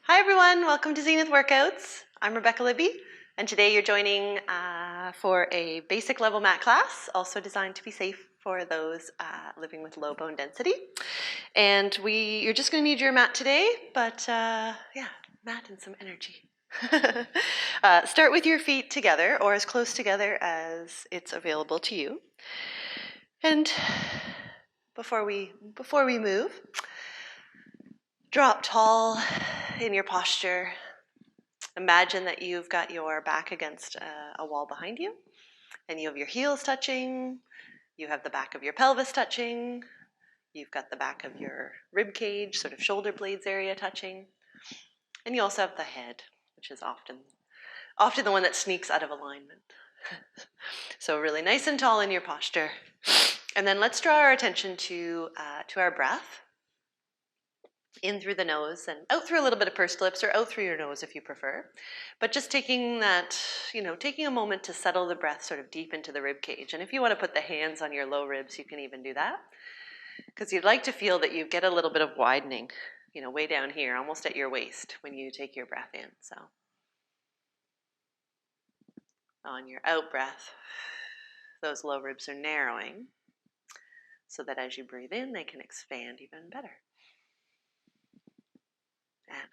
Hi everyone, welcome to Zenith Workouts. I'm Rebecca Libby, and today you're joining for a basic level mat class, also designed to be safe for those living with low bone density. And you're just going to need your mat today, but yeah, mat and some energy. Start with your feet together, or as close together as it's available to you. And before we move, drop tall in your posture. Imagine that you've got your back against a wall behind you, and you have your heels touching, you have the back of your pelvis touching, you've got the back of your rib cage, sort of shoulder blades area touching, and you also have the head, which is often the one that sneaks out of alignment. So really nice and tall in your posture. And then let's draw our attention to our breath. In through the nose and out through a little bit of pursed lips, or out through your nose if you prefer. But just taking that, taking a moment to settle the breath sort of deep into the rib cage. And if you want to put the hands on your low ribs, you can even do that. Because you'd like to feel that you get a little bit of widening, way down here, almost at your waist when you take your breath in. So on your out breath, those low ribs are narrowing so that as you breathe in, they can expand even better. And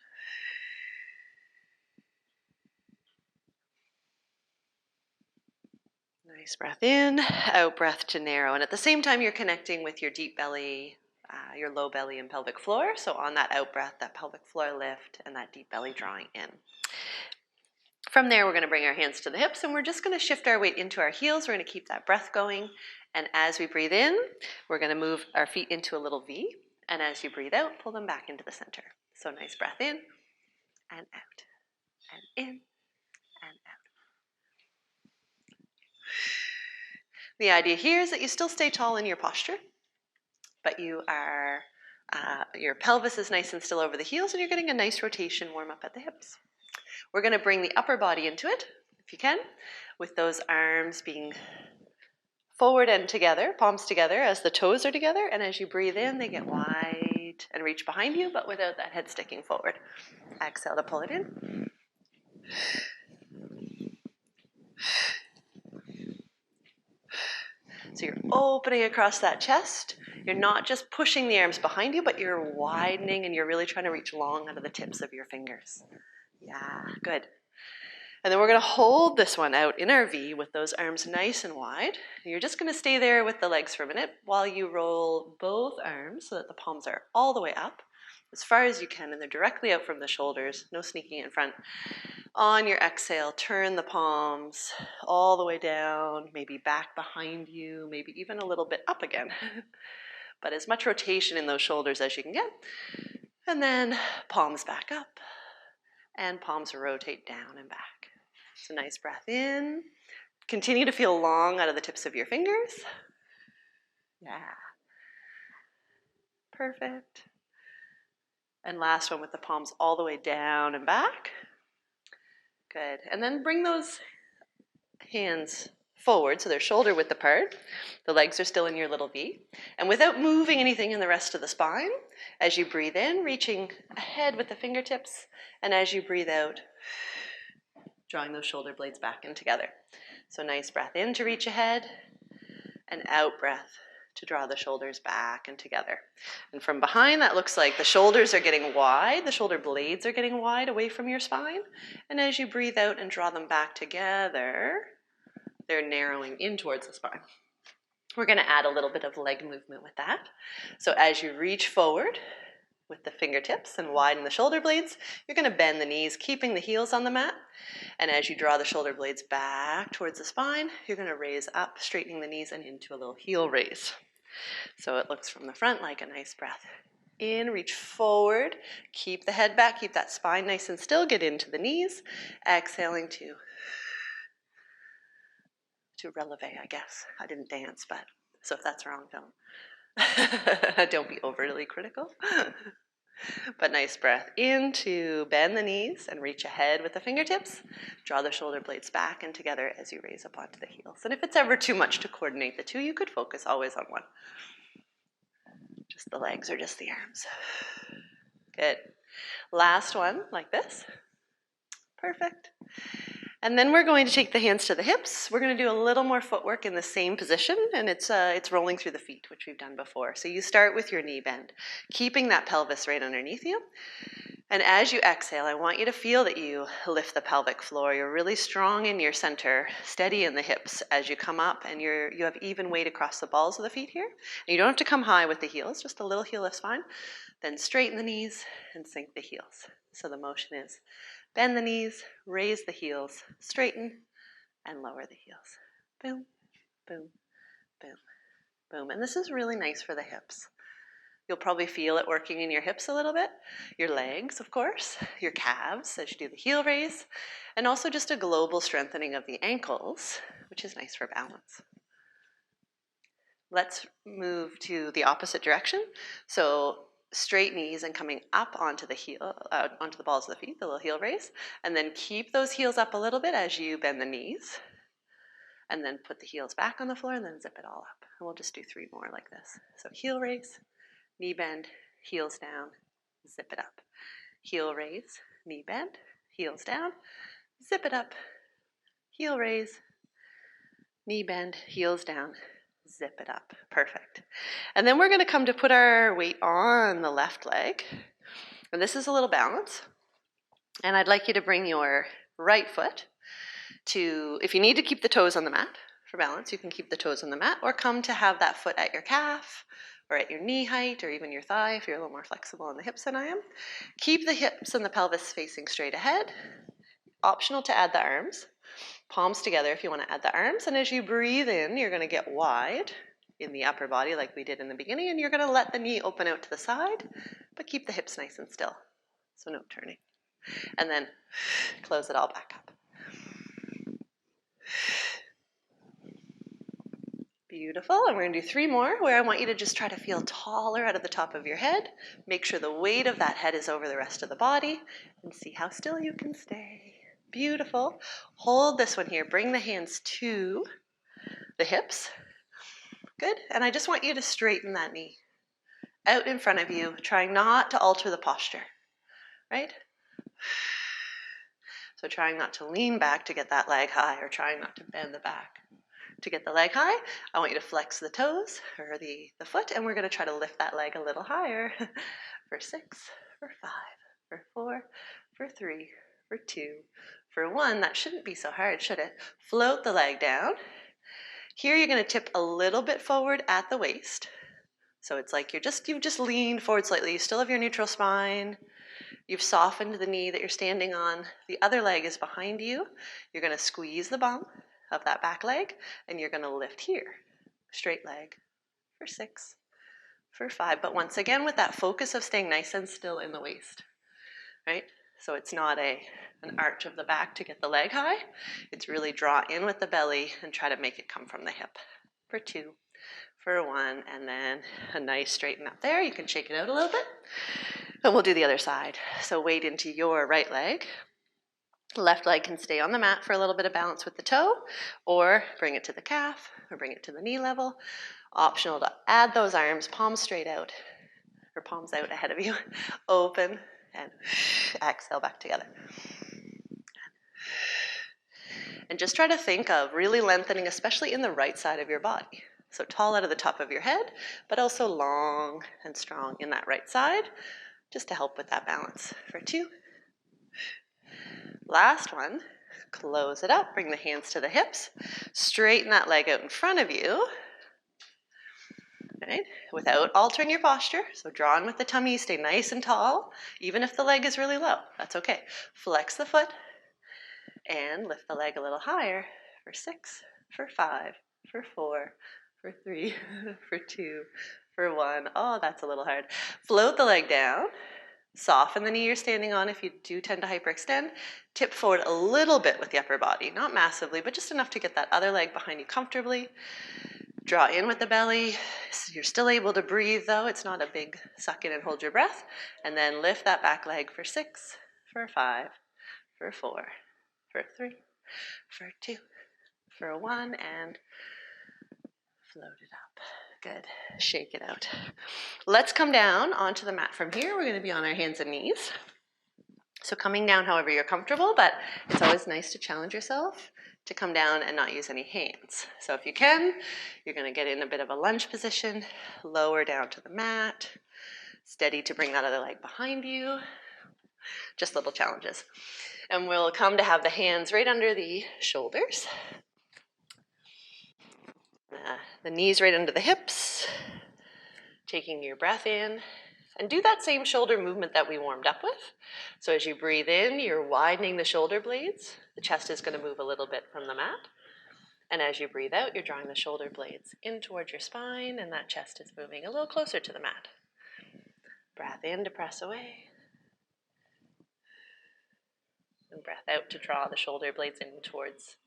nice breath in, out breath to narrow. And at the same time, you're connecting with your deep belly, your low belly and pelvic floor. So on that out breath, that pelvic floor lift and that deep belly drawing in. From there, we're going to bring our hands to the hips, and we're just going to shift our weight into our heels. We're going to keep that breath going. And as we breathe in, we're going to move our feet into a little V. And as you breathe out, pull them back into the center. So nice breath in and out, and in and out. The idea here is that you still stay tall in your posture, but you are, your pelvis is nice and still over the heels, and you're getting a nice rotation warm up at the hips. We're going to bring the upper body into it, if you can, with those arms being forward and together, palms together as the toes are together, and as you breathe in, they get wide and reach behind you, but without that head sticking forward. Exhale to pull it in. So you're opening across that chest. You're not just pushing the arms behind you, but you're widening, and you're really trying to reach long out of the tips of your fingers. Yeah, good. And then we're going to hold this one out in our V with those arms nice and wide. And you're just going to stay there with the legs for a minute while you roll both arms so that the palms are all the way up as far as you can, and they're directly out from the shoulders, no sneaking in front. On your exhale, turn the palms all the way down, maybe back behind you, maybe even a little bit up again. But as much rotation in those shoulders as you can get. And then palms back up, and palms rotate down and back. So nice breath in. Continue to feel long out of the tips of your fingers. Yeah. Perfect. And last one with the palms all the way down and back. Good. And then bring those hands forward so they're shoulder width apart. The legs are still in your little V. And without moving anything in the rest of the spine, as you breathe in, reaching ahead with the fingertips, and as you breathe out, drawing those shoulder blades back in together. So nice breath in to reach ahead, and out breath to draw the shoulders back and together. And from behind, that looks like the shoulders are getting wide, the shoulder blades are getting wide away from your spine. And as you breathe out and draw them back together, they're narrowing in towards the spine. We're going to add a little bit of leg movement with that. So as you reach forward with the fingertips and widen the shoulder blades, you're going to bend the knees, keeping the heels on the mat. And as you draw the shoulder blades back towards the spine, you're going to raise up, straightening the knees and into a little heel raise. So it looks from the front like a nice breath. In, reach forward, keep the head back, keep that spine nice and still, get into the knees. Exhaling to releve, I guess. I didn't dance, but so if that's wrong, don't be overly critical. But nice breath in to bend the knees and reach ahead with the fingertips. Draw the shoulder blades back and together as you raise up onto the heels. And if it's ever too much to coordinate the two, you could focus always on one. Just the legs or just the arms. Good. Last one, like this. Perfect. And then we're going to take the hands to the hips. We're going to do a little more footwork in the same position, and it's rolling through the feet, which we've done before. So you start with your knee bend, keeping that pelvis right underneath you. And as you exhale, I want you to feel that you lift the pelvic floor. You're really strong in your center, steady in the hips as you come up, and you have even weight across the balls of the feet here. And you don't have to come high with the heels, just a little heel lift's fine. Then straighten the knees and sink the heels. So the motion is bend the knees, raise the heels, straighten, and lower the heels. Boom, boom, boom, boom. And this is really nice for the hips. You'll probably feel it working in your hips a little bit, your legs, of course, your calves as you do the heel raise, and also just a global strengthening of the ankles, which is nice for balance. Let's move to the opposite direction. So straight knees and coming up onto the onto the balls of the feet, the little heel raise, and then keep those heels up a little bit as you bend the knees, and then put the heels back on the floor and then zip it all up. And we'll just do 3 more like this. So heel raise, knee bend, heels down, zip it up. Heel raise, knee bend, heels down, zip it up. Heel raise, knee bend, heels down, zip it up. Perfect. And then we're going to come to put our weight on the left leg. And this is a little balance. And I'd like you to bring your right foot to, if you need to keep the toes on the mat for balance, you can keep the toes on the mat, or come to have that foot at your calf or at your knee height or even your thigh if you're a little more flexible on the hips than I am. Keep the hips and the pelvis facing straight ahead. Optional to add the arms. Palms together if you want to add the arms. And as you breathe in, you're going to get wide in the upper body like we did in the beginning, and you're going to let the knee open out to the side, but keep the hips nice and still, so no turning. And then close it all back up. Beautiful. And we're going to do 3 more where I want you to just try to feel taller out of the top of your head. Make sure the weight of that head is over the rest of the body, and see how still you can stay. Beautiful. Hold this one here. Bring the hands to the hips. Good. And I just want you to straighten that knee out in front of you, trying not to alter the posture, right? So trying not to lean back to get that leg high, or trying not to bend the back to get the leg high. I want you to flex the toes or the foot, and we're going to try to lift that leg a little higher for 6, for 5, for 4, for 3, for 2, for 1. That shouldn't be so hard, should it? Float the leg down. Here you're going to tip a little bit forward at the waist. So it's like you've just leaned forward slightly. You still have your neutral spine. You've softened the knee that you're standing on. The other leg is behind you. You're going to squeeze the bum of that back leg, and you're going to lift here. Straight leg for 6, for 5. But once again, with that focus of staying nice and still in the waist, right? So it's not an arch of the back to get the leg high. It's really draw in with the belly and try to make it come from the hip for 2, for 1, and then a nice straighten up there. You can shake it out a little bit. And we'll do the other side. So weight into your right leg. Left leg can stay on the mat for a little bit of balance with the toe, or bring it to the calf, or bring it to the knee level. Optional to add those arms, palms straight out, or palms out ahead of you. Open, and exhale back together. And just try to think of really lengthening, especially in the right side of your body. So tall out of the top of your head, but also long and strong in that right side, just to help with that balance. For 2. Last one, close it up, bring the hands to the hips, straighten that leg out in front of you, right? Without altering your posture. So draw in with the tummy, stay nice and tall, even if the leg is really low, that's okay. Flex the foot and lift the leg a little higher for 6, for 5, for 4, for 3, for 2, for 1. Oh, that's a little hard. Float the leg down. Soften the knee you're standing on if you do tend to hyperextend. Tip forward a little bit with the upper body, not massively, but just enough to get that other leg behind you comfortably. Draw in with the belly. You're still able to breathe though. It's not a big suck in and hold your breath. And then lift that back leg for 6, for 5, for 4, for 3, for 2, for 1, and float it up. Good. Shake it out. Let's come down onto the mat from here. We're going to be on our hands and knees. So coming down however you're comfortable, but it's always nice to challenge yourself to come down and not use any hands. So if you can, you're going to get in a bit of a lunge position, lower down to the mat, steady to bring that other leg behind you. Just little challenges. And we'll come to have the hands right under the shoulders. The knees right under the hips. Taking your breath in. And do that same shoulder movement that we warmed up with. So as you breathe in, you're widening the shoulder blades. The chest is going to move a little bit from the mat. And as you breathe out, you're drawing the shoulder blades in towards your spine, and that chest is moving a little closer to the mat. Breath in to press away. And breath out to draw the shoulder blades in towards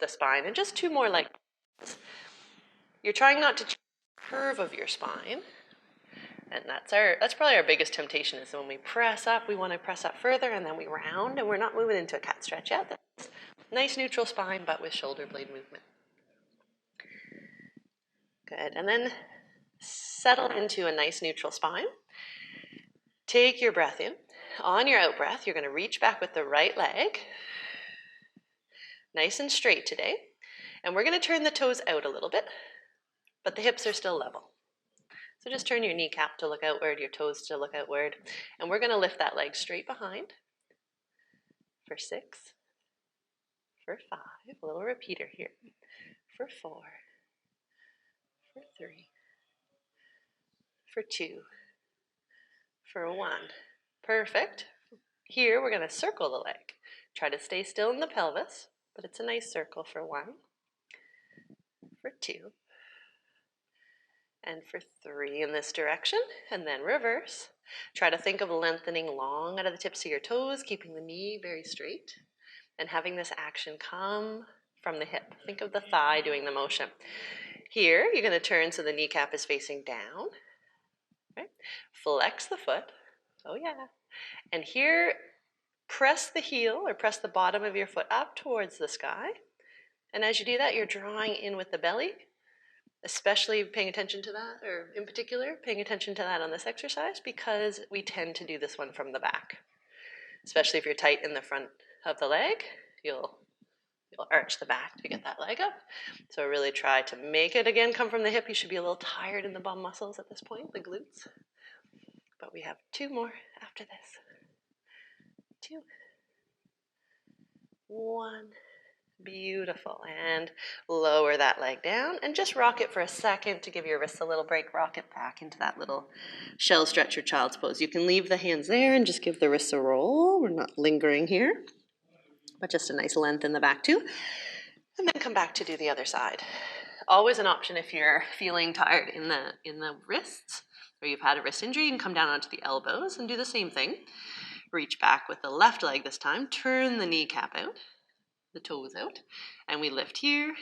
the spine. And just 2 more like this. You're trying not to change the curve of your spine. And that's probably our biggest temptation, is when we press up, we want to press up further, and then we round, and we're not moving into a cat stretch yet. That's nice neutral spine, but with shoulder blade movement. Good. And then settle into a nice neutral spine. Take your breath in. On your out breath, you're going to reach back with the right leg. Nice and straight today. And we're going to turn the toes out a little bit, but the hips are still level. So just turn your kneecap to look outward, your toes to look outward. And we're going to lift that leg straight behind for 6, for 5, a little repeater here, for 4, for 3, for 2, for 1. Perfect. Here we're going to circle the leg. Try to stay still in the pelvis, but it's a nice circle for 1, for 2, and for 3 in this direction, and then reverse. Try to think of lengthening long out of the tips of your toes, keeping the knee very straight, and having this action come from the hip. Think of the thigh doing the motion. Here, you're going to turn so the kneecap is facing down. Right? Flex the foot. Oh yeah. And here, press the heel or press the bottom of your foot up towards the sky. And as you do that, you're drawing in with the belly, especially paying attention to that, or in particular, paying attention to that on this exercise, because we tend to do this one from the back. Especially if you're tight in the front of the leg, you'll arch the back to get that leg up. So really try to make it again come from the hip. You should be a little tired in the bum muscles at this point, the glutes. But we have 2 more after this. 2, 1. Beautiful. And lower that leg down and just rock it for a second to give your wrists a little break. Rock it back into that little shell stretch or child's pose. You can leave the hands there and just give the wrists a roll. We're not lingering here, but just a nice length in the back too. And then come back to do the other side. Always an option if you're feeling tired in the wrists, or you've had a wrist injury, you can come down onto the elbows and do the same thing. Reach back with the left leg this time. Turn the kneecap out, the toes out, and we lift here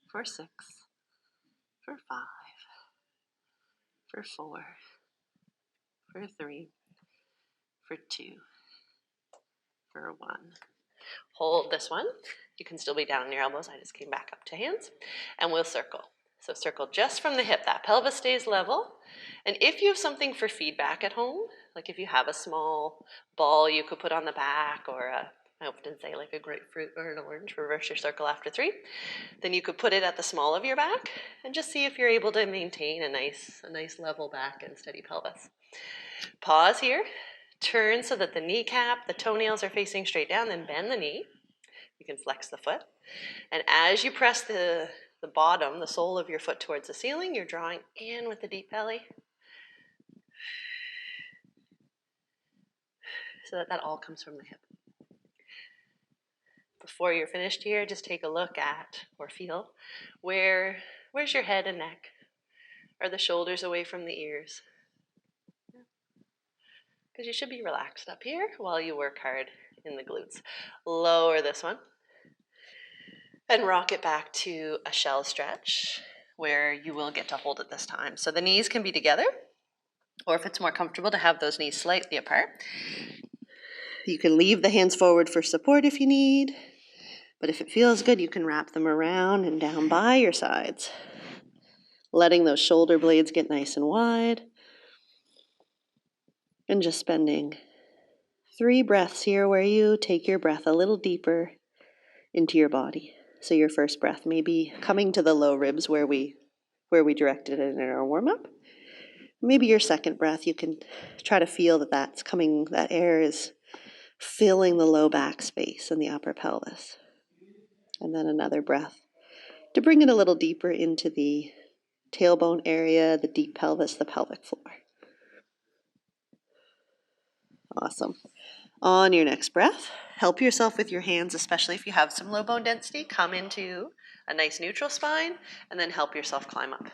for 6, for 5, for 4, for 3, for 2, for 1. Hold this one. You can still be down on your elbows. I just came back up to hands, and we'll circle. So circle just from the hip. That pelvis stays level. And if you have something for feedback at home, like if you have a small ball you could put on the back, or I often say like a grapefruit or an orange, reverse your circle after 3, then you could put it at the small of your back and just see if you're able to maintain a nice level back and steady pelvis. Pause here. Turn so that the kneecap, the toenails are facing straight down, then bend the knee. You can flex the foot. And as you press the bottom, the sole of your foot towards the ceiling, you're drawing in with the deep belly. So that all comes from the hip. Before you're finished here, just take a look at or feel where's your head and neck? Are the shoulders away from the ears? Because you should be relaxed up here while you work hard in the glutes. Lower this one and rock it back to a shell stretch where you will get to hold it this time. So the knees can be together, or if it's more comfortable to have those knees slightly apart, you can leave the hands forward for support if you need, but if it feels good, you can wrap them around and down by your sides. letting those shoulder blades get nice and wide. And just spending 3 breaths here where you take your breath a little deeper into your body. So your first breath may be coming to the low ribs where we directed it in our warm-up. Maybe your second breath, you can try to feel that that's coming, that air is filling the low back space and the upper pelvis. And then another breath to bring it a little deeper into the tailbone area, the deep pelvis, the pelvic floor. Awesome. On your next breath, help yourself with your hands, especially if you have some low bone density. Come into a nice neutral spine, and then help yourself climb up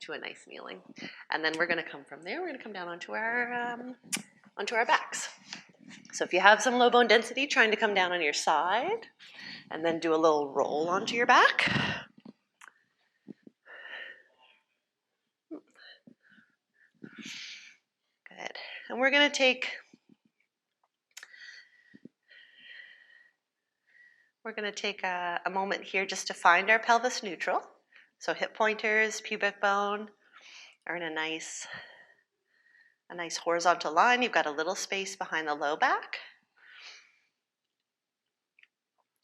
to a nice kneeling. And then we're going to come from there. We're going to come down onto our backs. So if you have some low bone density, trying to come down on your side, and then do a little roll onto your back. Good. And we're going to take a moment here just to find our pelvis neutral. So hip pointers, pubic bone are in a nice horizontal line. You've got a little space behind the low back.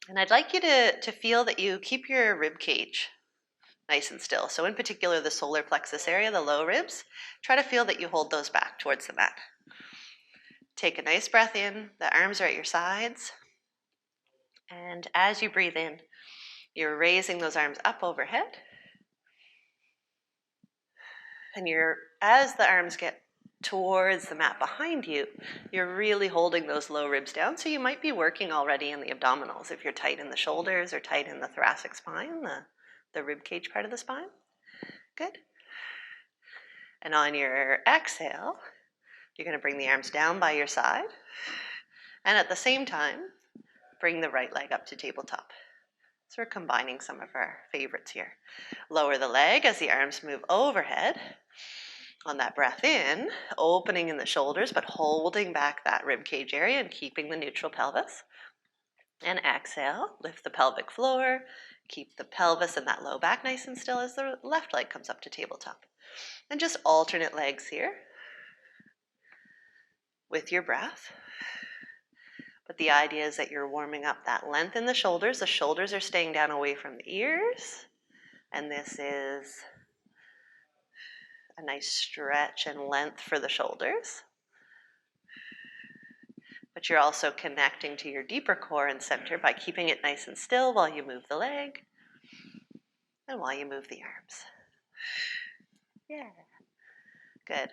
And I'd like you to feel that you keep your rib cage nice and still. So in particular, the solar plexus area, the low ribs, try to feel that you hold those back towards the mat. Take a nice breath in. The arms are at your sides. And as you breathe in, you're raising those arms up overhead. And as the arms get towards the mat behind you, you're really holding those low ribs down. So you might be working already in the abdominals if you're tight in the shoulders or tight in the thoracic spine, the rib cage part of the spine. Good. And on your exhale, you're going to bring the arms down by your side. And at the same time, bring the right leg up to tabletop. So we're combining some of our favorites here. Lower the leg as the arms move overhead. On that breath in, opening in the shoulders, but holding back that rib cage area and keeping the neutral pelvis. And exhale, lift the pelvic floor, keep the pelvis and that low back nice and still as the left leg comes up to tabletop. And just alternate legs here with your breath. But the idea is that you're warming up that length in the shoulders. The shoulders are staying down away from the ears. And this is a nice stretch and length for the shoulders. But you're also connecting to your deeper core and center by keeping it nice and still while you move the leg and while you move the arms. Yeah. Good.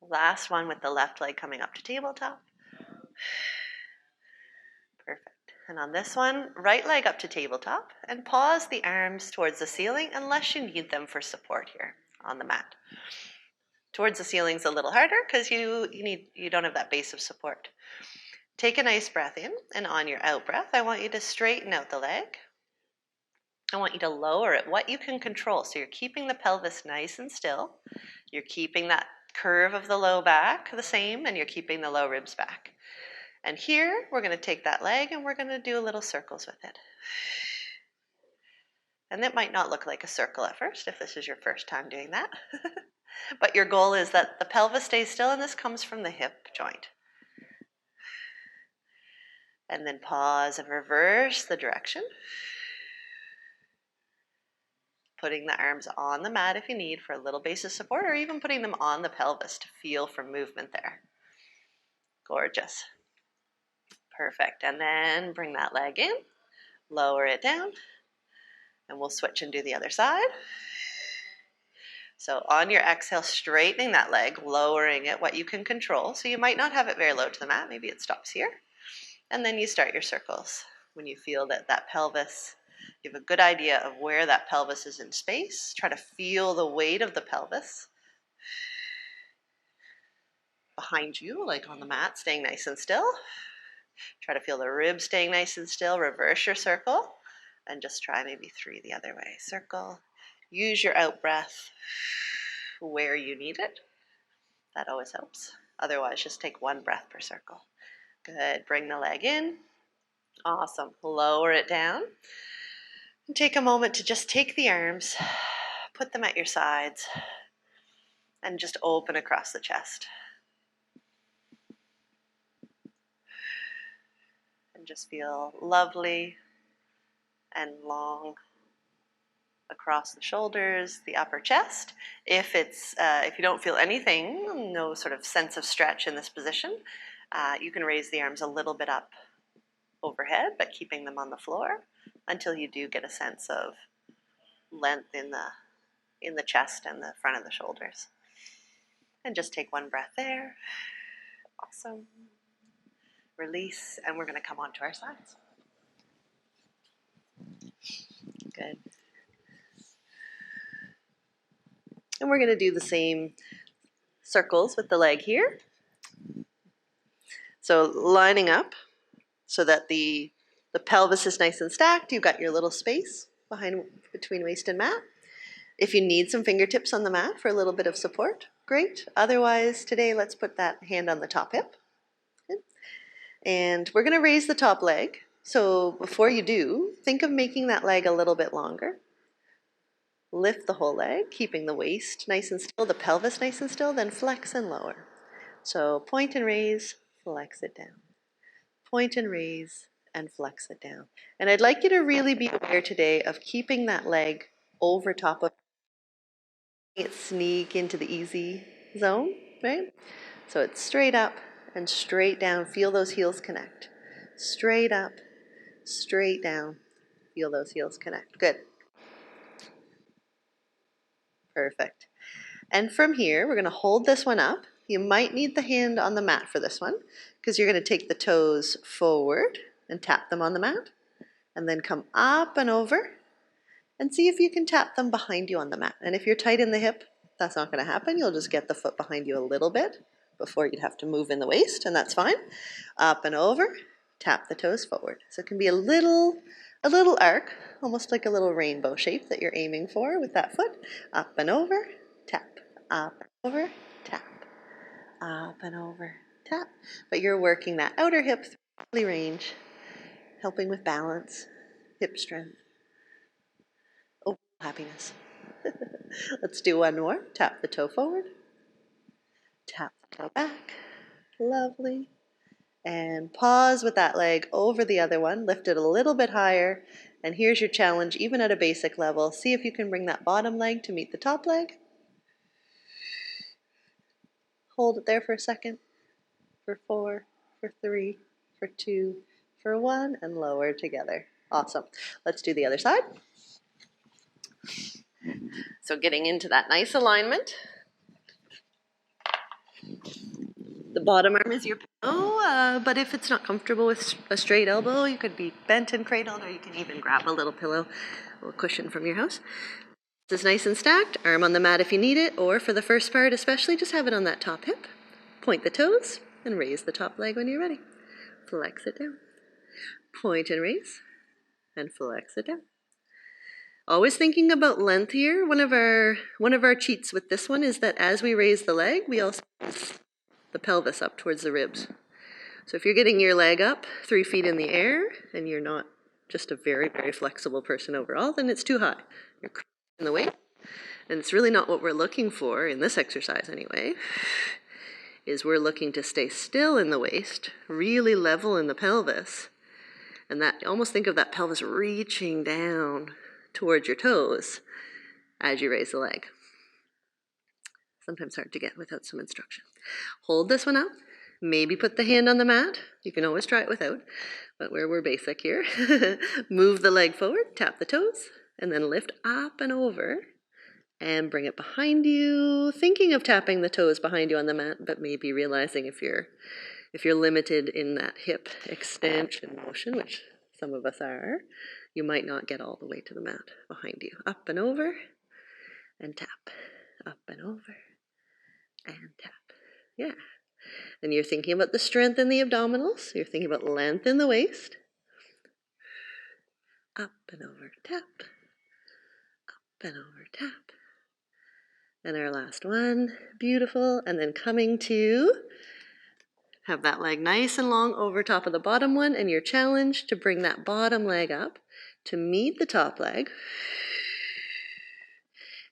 Last one with the left leg coming up to tabletop. Perfect. And on this one, right leg up to tabletop and pause the arms towards the ceiling unless you need them for support here on the mat. Towards the ceiling's a little harder because you don't have that base of support. Take a nice breath in, and on your out breath, I want you to straighten out the leg. I want you to lower it, what you can control. So you're keeping the pelvis nice and still. You're keeping that curve of the low back the same, and you're keeping the low ribs back. And here, we're going to take that leg and we're going to do little circles with it. And it might not look like a circle at first if this is your first time doing that. But your goal is that the pelvis stays still, and this comes from the hip joint. And then pause and reverse the direction. Putting the arms on the mat if you need for a little base of support, or even putting them on the pelvis to feel for movement there. Gorgeous. Perfect. And then bring that leg in, lower it down, and we'll switch and do the other side. So on your exhale, straightening that leg, lowering it, what you can control. So you might not have it very low to the mat. Maybe it stops here. And then you start your circles. When you feel that pelvis, you have a good idea of where that pelvis is in space. Try to feel the weight of the pelvis behind you, like on the mat, staying nice and still. Try to feel the ribs staying nice and still. Reverse your circle. And just try maybe 3 the other way. Circle. Use your out breath where you need it. That always helps. Otherwise, just take 1 breath per circle. Good. Bring the leg in. Awesome. Lower it down. And take a moment to just take the arms, put them at your sides, and just open across the chest. And just feel lovely and long across the shoulders, the upper chest. If you don't feel anything, no sort of sense of stretch in this position, you can raise the arms a little bit up overhead, but keeping them on the floor until you do get a sense of length in the chest and the front of the shoulders. And just take one breath there. Awesome. Release, and we're going to come onto our sides. Good. And we're going to do the same circles with the leg here. So lining up so that the pelvis is nice and stacked. You've got your little space between waist and mat. If you need some fingertips on the mat for a little bit of support, great. Otherwise, today let's put that hand on the top hip. Okay. And we're going to raise the top leg. So before you do, think of making that leg a little bit longer. Lift the whole leg, keeping the waist nice and still, the pelvis nice and still, then flex and lower. So point and raise, flex it down. Point and raise and flex it down. And I'd like you to really be aware today of keeping that leg over top of it, sneak into the easy zone, right? So it's straight up and straight down. Feel those heels connect. Straight up, straight down. Feel those heels connect. Good. Perfect. And from here, we're going to hold this one up. You might need the hand on the mat for this one because you're going to take the toes forward and tap them on the mat and then come up and over and see if you can tap them behind you on the mat. And if you're tight in the hip, that's not going to happen. You'll just get the foot behind you a little bit before you'd have to move in the waist, and that's fine. Up and over, tap the toes forward. So it can be a little arc, almost like a little rainbow shape that you're aiming for with that foot. Up and over, tap. Up and over, tap. Up and over, tap. But you're working that outer hip through the range, helping with balance, hip strength, overall happiness. Let's do one more. Tap the toe forward, tap the toe back. Lovely. And pause with that leg over the other one. Lift it a little bit higher. And here's your challenge, even at a basic level. See if you can bring that bottom leg to meet the top leg. Hold it there for a second. For 4, for 3, for 2, for 1, and lower together. Awesome. Let's do the other side. So getting into that nice alignment. The bottom arm is your pillow, but if it's not comfortable with a straight elbow, you could be bent and cradled, or you can even grab a little pillow, a little cushion from your house. This is nice and stacked, arm on the mat if you need it, or for the first part especially, just have it on that top hip. Point the toes and raise the top leg when you're ready. Flex it down. Point and raise, and flex it down. Always thinking about length here. One of our cheats with this one is that as we raise the leg, we also raise the pelvis up towards the ribs. So if you're getting your leg up 3 feet in the air and you're not just a very, very flexible person overall, then it's too high. You're in the weight. And it's really not what we're looking for in this exercise anyway, is we're looking to stay still in the waist, really level in the pelvis. And that, almost think of that pelvis reaching down towards your toes as you raise the leg. Sometimes hard to get without some instruction. Hold this one up. Maybe put the hand on the mat. You can always try it without, but we're basic here. Move the leg forward, tap the toes, and then lift up and over and bring it behind you. Thinking of tapping the toes behind you on the mat, but maybe realizing if you're limited in that hip extension motion, which some of us are, you might not get all the way to the mat behind you. Up and over and tap. Up and over and tap. Yeah. And you're thinking about the strength in the abdominals. You're thinking about length in the waist. Up and over, tap. Up and over, tap. And our last one. Beautiful. And then coming to have that leg nice and long over top of the bottom one. And your challenge to bring that bottom leg up to meet the top leg.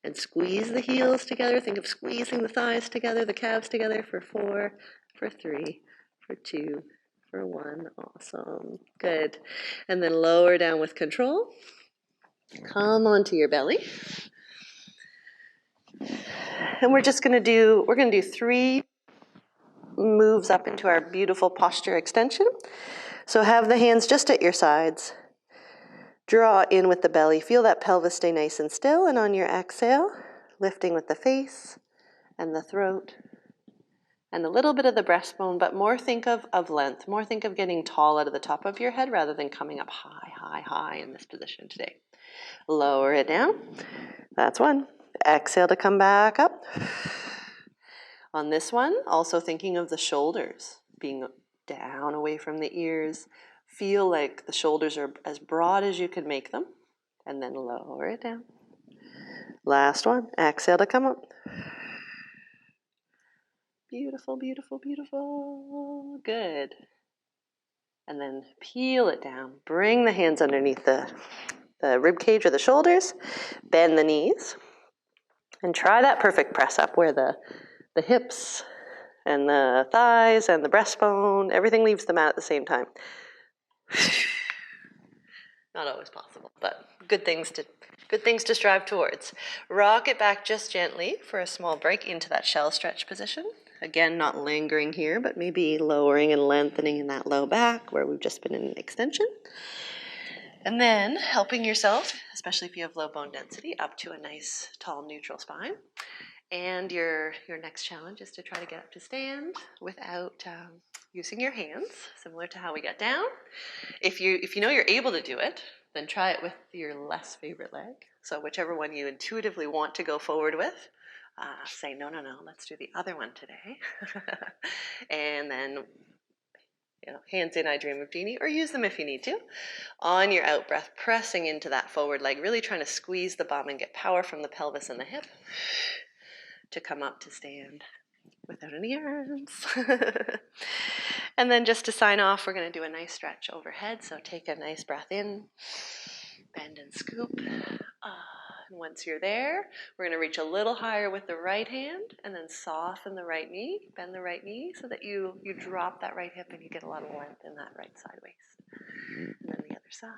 And squeeze the heels together. Think of squeezing the thighs together, the calves together for 4, for 3, for 2, for 1. Awesome. Good. And then lower down with control. Come onto your belly. And we're going to do 3 moves up into our beautiful posture extension. So have the hands just at your sides. Draw in with the belly. Feel that pelvis stay nice and still. And on your exhale, lifting with the face and the throat and a little bit of the breastbone, but more think of length. More think of getting tall out of the top of your head rather than coming up high, high, high in this position today. Lower it down. That's 1. Exhale to come back up. On this one, also thinking of the shoulders being down away from the ears. Feel like the shoulders are as broad as you can make them. And then lower it down. Last one. Exhale to come up. Beautiful, beautiful, beautiful. Good. And then peel it down. Bring the hands underneath the rib cage or the shoulders. Bend the knees. And try that perfect press up where the hips and the thighs and the breastbone, everything leaves the mat at the same time. Not always possible, but good things to strive towards. Rock it back just gently for a small break into that shell stretch position. Again, not lingering here, but maybe lowering and lengthening in that low back where we've just been in an extension. And then helping yourself, especially if you have low bone density, up to a nice, tall, neutral spine. And your next challenge is to try to get up to stand without using your hands, similar to how we got down. If you know you're able to do it, then try it with your less favorite leg. So whichever one you intuitively want to go forward with, say, no, let's do the other one today. And then, hands in, I dream of Jeannie, or use them if you need to. On your out breath, pressing into that forward leg, really trying to squeeze the bum and get power from the pelvis and the hip to come up to stand without any arms. And then just to sign off, we're going to do a nice stretch overhead. So take a nice breath in, bend and scoop. And once you're there, we're going to reach a little higher with the right hand and then soften the right knee, bend the right knee so that you drop that right hip and you get a lot of length in that right side waist. And then the other side.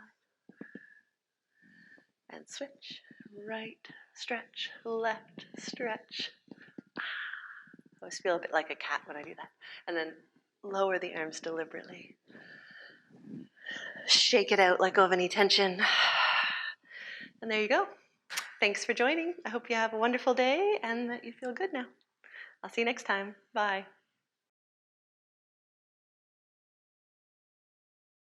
And switch. Right, stretch, left, stretch. I always feel a bit like a cat when I do that. And then lower the arms deliberately. Shake it out, let go of any tension. And there you go. Thanks for joining. I hope you have a wonderful day and that you feel good now. I'll see you next time. Bye.